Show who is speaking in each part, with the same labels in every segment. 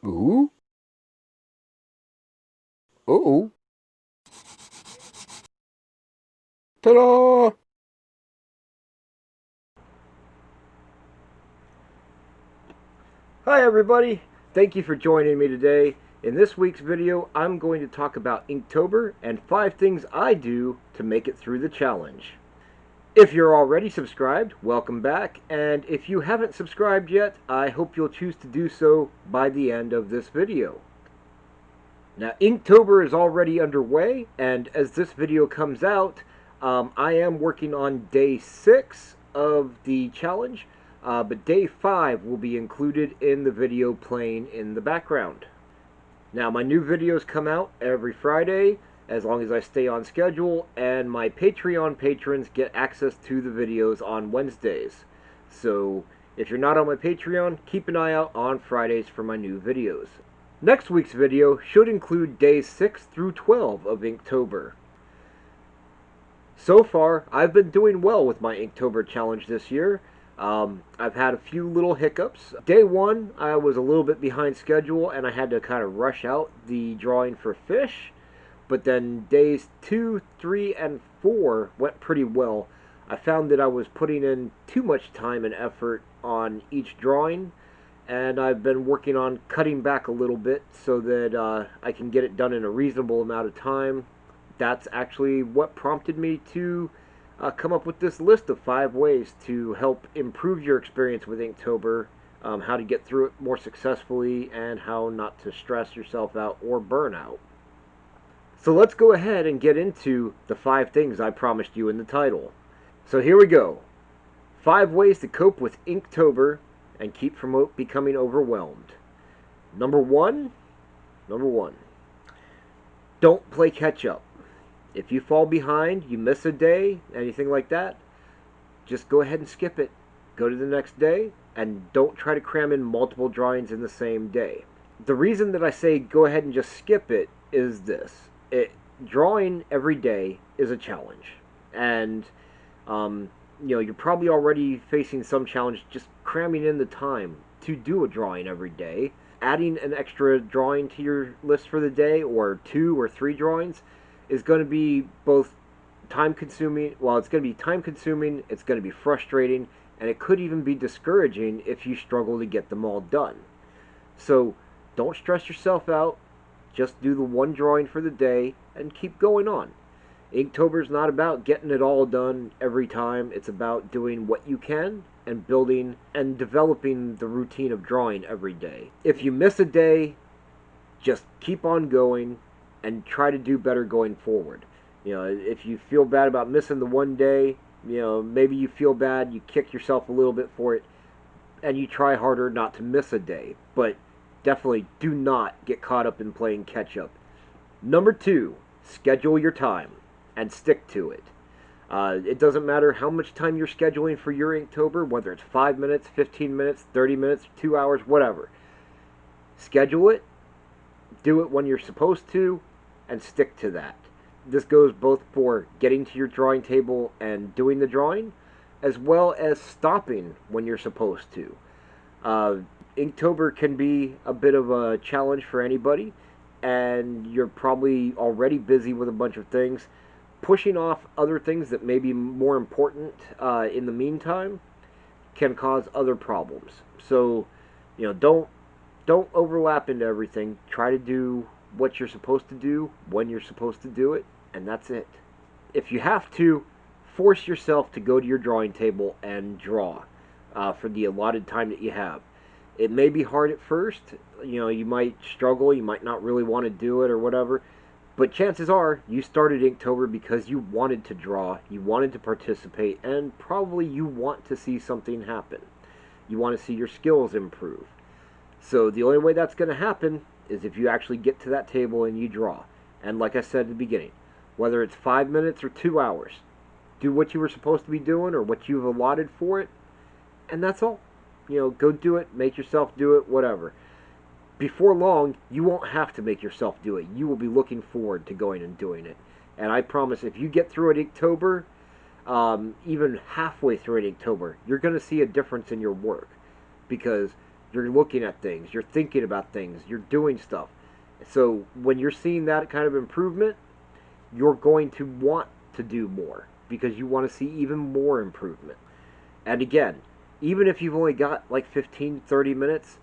Speaker 1: Ooh. Uh-oh. Ta-da! Hi everybody! Thank you for joining me today. In this week's video, I'm going to talk about Inktober and 5 things I do to make it through the challenge. If you're already subscribed, welcome back, and if you haven't subscribed yet, I hope you'll choose to do so by the end of this video. Now, Inktober is already underway, and as this video comes out, I am working on day 6 of the challenge, but day 5 will be included in the video playing in the background. Now, my new videos come out every Friday, as long as I stay on schedule, and my Patreon patrons get access to the videos on Wednesdays. So, if you're not on my Patreon, keep an eye out on Fridays for my new videos. Next week's video should include days 6 through 12 of Inktober. So far, I've been doing well with my Inktober challenge this year. I've had a few little hiccups. Day 1, I was a little bit behind schedule and I had to kind of rush out the drawing for fish. But then days 2, 3, and 4 went pretty well. I found that I was putting in too much time and effort on each drawing, and I've been working on cutting back a little bit so that I can get it done in a reasonable amount of time. That's actually what prompted me to come up with this list of 5 ways to help improve your experience with Inktober, how to get through it more successfully, and how not to stress yourself out or burn out. So let's go ahead and get into the 5 things I promised you in the title. So here we go. 5 ways to cope with Inktober and keep from becoming overwhelmed. Number one, don't play catch up. If you fall behind, you miss a day, anything like that, just go ahead and skip it. Go to the next day, and don't try to cram in multiple drawings in the same day. The reason that I say go ahead and just skip it is this. Drawing every day is a challenge. And, you're probably already facing some challenge just cramming in the time to do a drawing every day. Adding an extra drawing to your list for the day, or 2 or 3 drawings, is going to be both time consuming. Well, it's going to be time consuming, it's going to be frustrating, and it could even be discouraging if you struggle to get them all done. So don't stress yourself out. Just do the one drawing for the day and keep going on. Inktober is not about getting it all done every time. It's about doing what you can and building and developing the routine of drawing every day. If you miss a day, just keep on going and try to do better going forward. If you feel bad about missing the one day, maybe you feel bad, you kick yourself a little bit for it, and you try harder not to miss a day. But definitely do not get caught up in playing catch up. Number 2, schedule your time and stick to it. It doesn't matter how much time you're scheduling for your Inktober, whether it's 5 minutes, 15 minutes, 30 minutes, 2 hours, whatever. Schedule it, do it when you're supposed to, and stick to that. This goes both for getting to your drawing table and doing the drawing, as well as stopping when you're supposed to. Inktober can be a bit of a challenge for anybody, and you're probably already busy with a bunch of things. Pushing off other things that may be more important in the meantime can cause other problems. So, don't overlap into everything. Try to do what you're supposed to do when you're supposed to do it, and that's it. If you have to, force yourself to go to your drawing table and draw for the allotted time that you have. It may be hard at first. You might struggle. You might not really want to do it or whatever. But chances are you started Inktober because you wanted to draw, you wanted to participate, and probably you want to see something happen. You want to see your skills improve. So the only way that's going to happen is if you actually get to that table and you draw. And like I said at the beginning, whether it's 5 minutes or 2 hours, do what you were supposed to be doing or what you've allotted for it, and that's all. Go do it, make yourself do it, whatever. Before long, you won't have to make yourself do it. You will be looking forward to going and doing it. And I promise, if you get through an Inktober, even halfway through an Inktober, you're going to see a difference in your work. Because You're looking at things, you're thinking about things, you're doing stuff. So when you're seeing that kind of improvement, you're going to want to do more because you want to see even more improvement. And again, even if you've only got like 15, 30 minutes,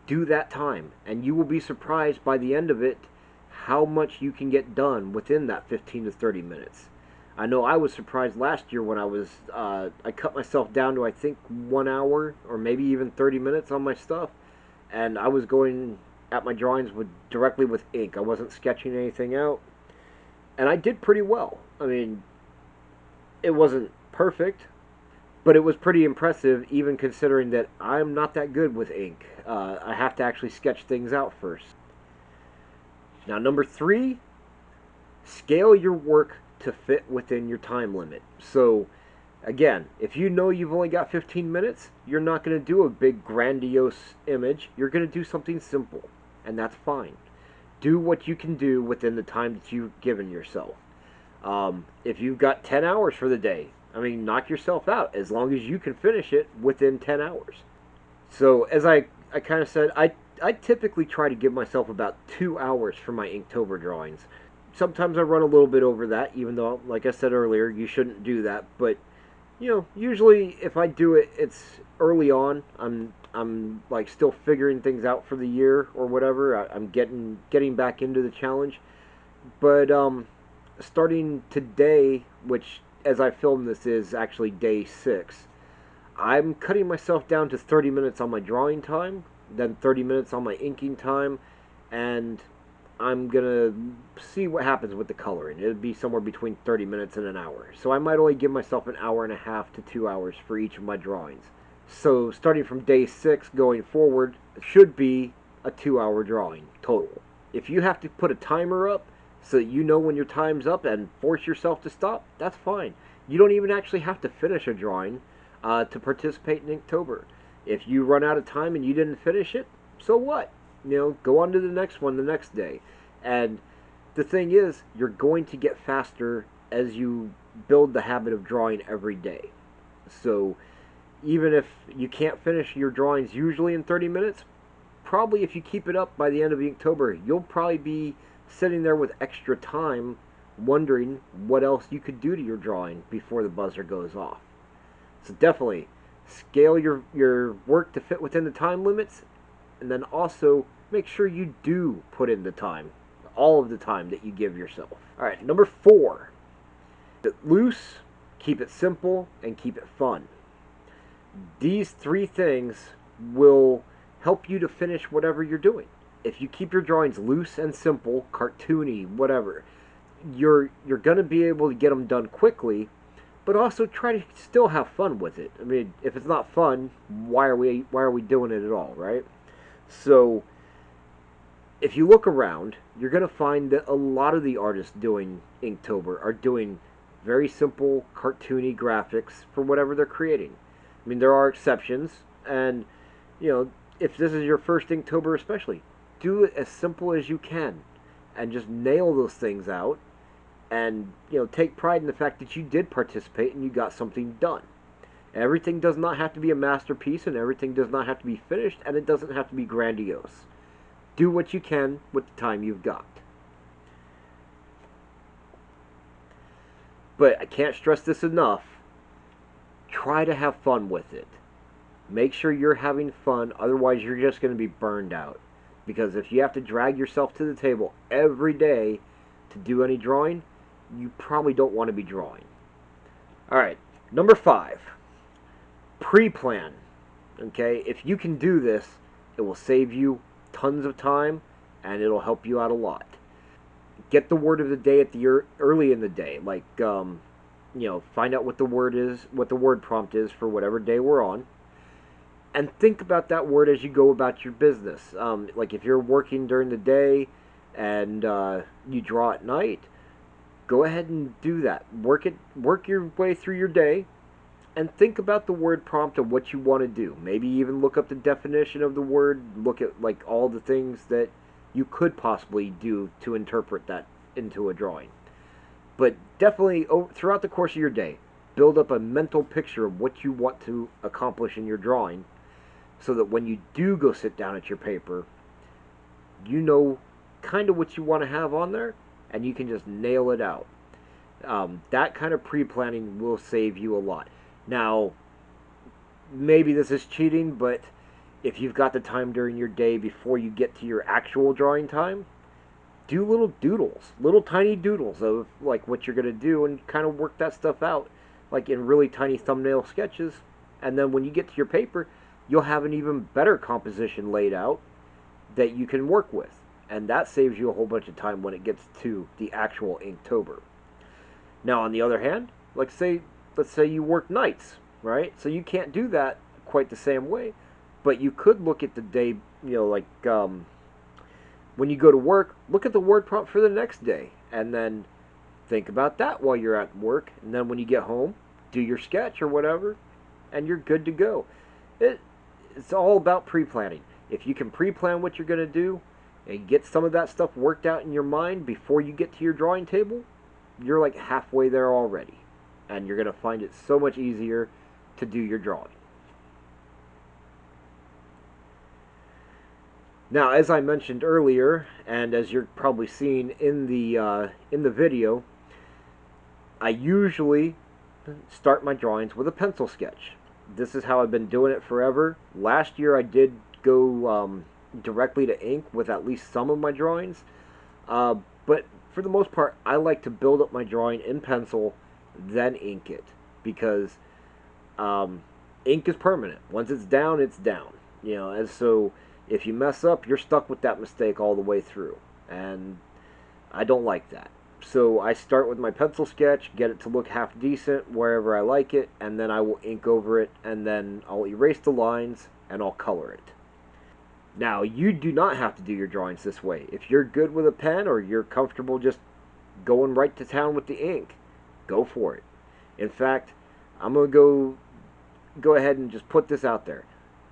Speaker 1: do that time. And you will be surprised by the end of it how much you can get done within that 15 to 30 minutes. I know I was surprised last year when I cut myself down to I think 1 hour or maybe even 30 minutes on my stuff. And I was going at my drawings directly with ink. I wasn't sketching anything out. And I did pretty well. I mean, it wasn't perfect, but it was pretty impressive, even considering that I'm not that good with ink. I have to actually sketch things out first. Now, number 3, scale your work to fit within your time limit. So, again, if you know you've only got 15 minutes, you're not going to do a big, grandiose image. You're going to do something simple, and that's fine. Do what you can do within the time that you've given yourself. If you've got 10 hours for the day, I mean, knock yourself out as long as you can finish it within 10 hours. So as I kind of said, I typically try to give myself about 2 hours for my Inktober drawings. Sometimes I run a little bit over that, even though, like I said earlier, you shouldn't do that. But, you know, usually if I do it, it's early on. I'm like still figuring things out for the year or whatever. I'm getting back into the challenge. But starting today, which as I film this is actually day 6, I'm cutting myself down to 30 minutes on my drawing time, then 30 minutes on my inking time, and I'm gonna see what happens with the coloring. It'll be somewhere between 30 minutes and an hour. So I might only give myself an hour and a half to 2 hours for each of my drawings. So starting from day 6 going forward, it should be a 2-hour drawing total. If you have to put a timer up so that you know when your time's up and force yourself to stop, that's fine. You don't even actually have to finish a drawing to participate in Inktober. If you run out of time and you didn't finish it, so what? You know, go on to the next one the next day. And the thing is, you're going to get faster as you build the habit of drawing every day. So even if you can't finish your drawings usually in 30 minutes, probably if you keep it up by the end of Inktober, you'll probably be sitting there with extra time wondering what else you could do to your drawing before the buzzer goes off. So definitely scale your work to fit within the time limits, and then also make sure you do put in the time, all of the time that you give yourself. Alright, number 4. Keep it loose, keep it simple, and keep it fun. These 3 things will help you to finish whatever you're doing. If you keep your drawings loose and simple, cartoony, whatever, you're going to be able to get them done quickly, but also try to still have fun with it. I mean, if it's not fun, why are we doing it at all, right? So if you look around, you're going to find that a lot of the artists doing Inktober are doing very simple, cartoony graphics for whatever they're creating. I mean, there are exceptions, and, you know, if this is your first Inktober especially, do it as simple as you can, and just nail those things out, and, you know, take pride in the fact that you did participate and you got something done. Everything does not have to be a masterpiece, and everything does not have to be finished, and it doesn't have to be grandiose. Do what you can with the time you've got. But I can't stress this enough. Try to have fun with it. Make sure you're having fun, otherwise you're just going to be burned out. Because if you have to drag yourself to the table every day to do any drawing, you probably don't want to be drawing. Alright, number 5. Pre-plan. Okay, if you can do this, it will save you tons of time, and it'll help you out a lot. Get the word of the day at the early in the day, like you know, find out what the word is, what the word prompt is for whatever day we're on, and think about that word as you go about your business. Like if you're working during the day and you draw at night, go ahead and do that. Work your way through your day, and think about the word prompt and what you want to do. Maybe even look up the definition of the word, look at like all the things that you could possibly do to interpret that into a drawing. But definitely throughout the course of your day, build up a mental picture of what you want to accomplish in your drawing. so that when you do go sit down at your paper, you know kind of what you want to have on there, and you can just nail it out. That kind of pre-planning will save you a lot. Now, maybe this is cheating, but if you've got the time during your day before you get to your actual drawing time, do little doodles, little tiny doodles of like what you're going to do, and kind of work that stuff out like in really tiny thumbnail sketches. And then when you get to your paper, you'll have an even better composition laid out that you can work with. And that saves you a whole bunch of time when it gets to the actual Inktober. Now, on the other hand, let's say you work nights, right? So you can't do that quite the same way, but you could look at the day, when you go to work, look at the word prompt for the next day, and then think about that while you're at work, and then when you get home, do your sketch or whatever, and you're good to go. It's all about pre-planning. If you can pre-plan what you're going to do and get some of that stuff worked out in your mind before you get to your drawing table, you're like halfway there already, and you're going to find it so much easier to do your drawing. Now, as I mentioned earlier, and as you're probably seeing in the video, I usually start my drawings with a pencil sketch. This is how I've been doing it forever. Last year I did go directly to ink with at least some of my drawings, but for the most part I like to build up my drawing in pencil, then ink it, because ink is permanent. Once it's down, it's down. And so if you mess up, you're stuck with that mistake all the way through, and I don't like that. So I start with my pencil sketch, get it to look half decent wherever I like it, and then I will ink over it, and then I'll erase the lines, and I'll color it. Now, you do not have to do your drawings this way. If you're good with a pen, or you're comfortable just going right to town with the ink, go for it. In fact, I'm going to go ahead and just put this out there.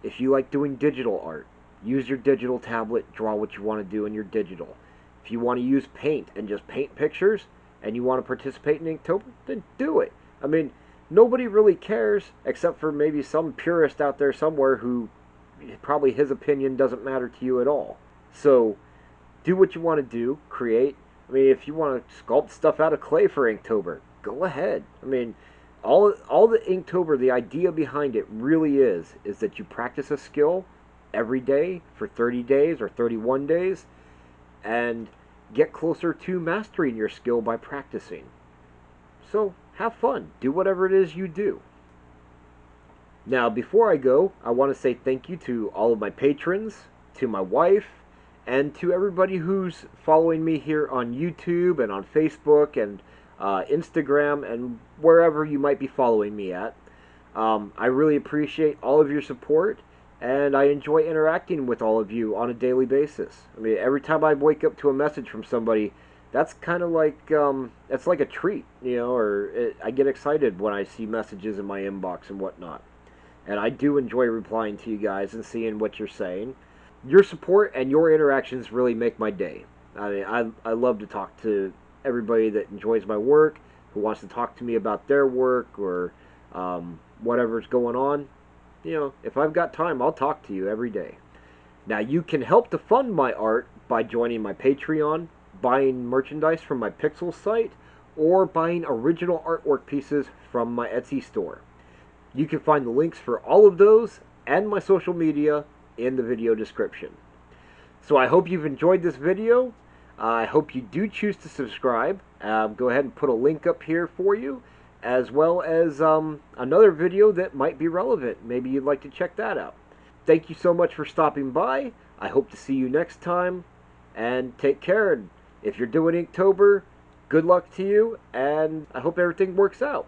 Speaker 1: If you like doing digital art, use your digital tablet, draw what you want to do in your digital. If you want to use paint and just paint pictures, and you want to participate in Inktober, then do it. I mean, nobody really cares, except for maybe some purist out there somewhere who probably his opinion doesn't matter to you at all. So, do what you want to do, create. I mean, if you want to sculpt stuff out of clay for Inktober, go ahead. I mean, all the Inktober, the idea behind it really is that you practice a skill every day for 30 days or 31 days, and get closer to mastering your skill by practicing. So have fun. Do whatever it is you do. Now, before I go, I want to say thank you to all of my patrons, to my wife, and to everybody who's following me here on YouTube and on Facebook and Instagram and wherever you might be following me at. I really appreciate all of your support, and I enjoy interacting with all of you on a daily basis. I mean, every time I wake up to a message from somebody, that's kind of like, it's like a treat, I get excited when I see messages in my inbox and whatnot. And I do enjoy replying to you guys and seeing what you're saying. Your support and your interactions really make my day. I mean, I love to talk to everybody that enjoys my work, who wants to talk to me about their work or whatever's going on. If I've got time, I'll talk to you every day. Now, you can help to fund my art by joining my Patreon, buying merchandise from my Pixel site, or buying original artwork pieces from my Etsy store. You can find the links for all of those and my social media in the video description. So I hope you've enjoyed this video. I hope you do choose to subscribe. Go ahead and put a link up here for you, as well as another video that might be relevant. Maybe you'd like to check that out. Thank you so much for stopping by. I hope to see you next time, and take care. And if you're doing Inktober, good luck to you, and I hope everything works out.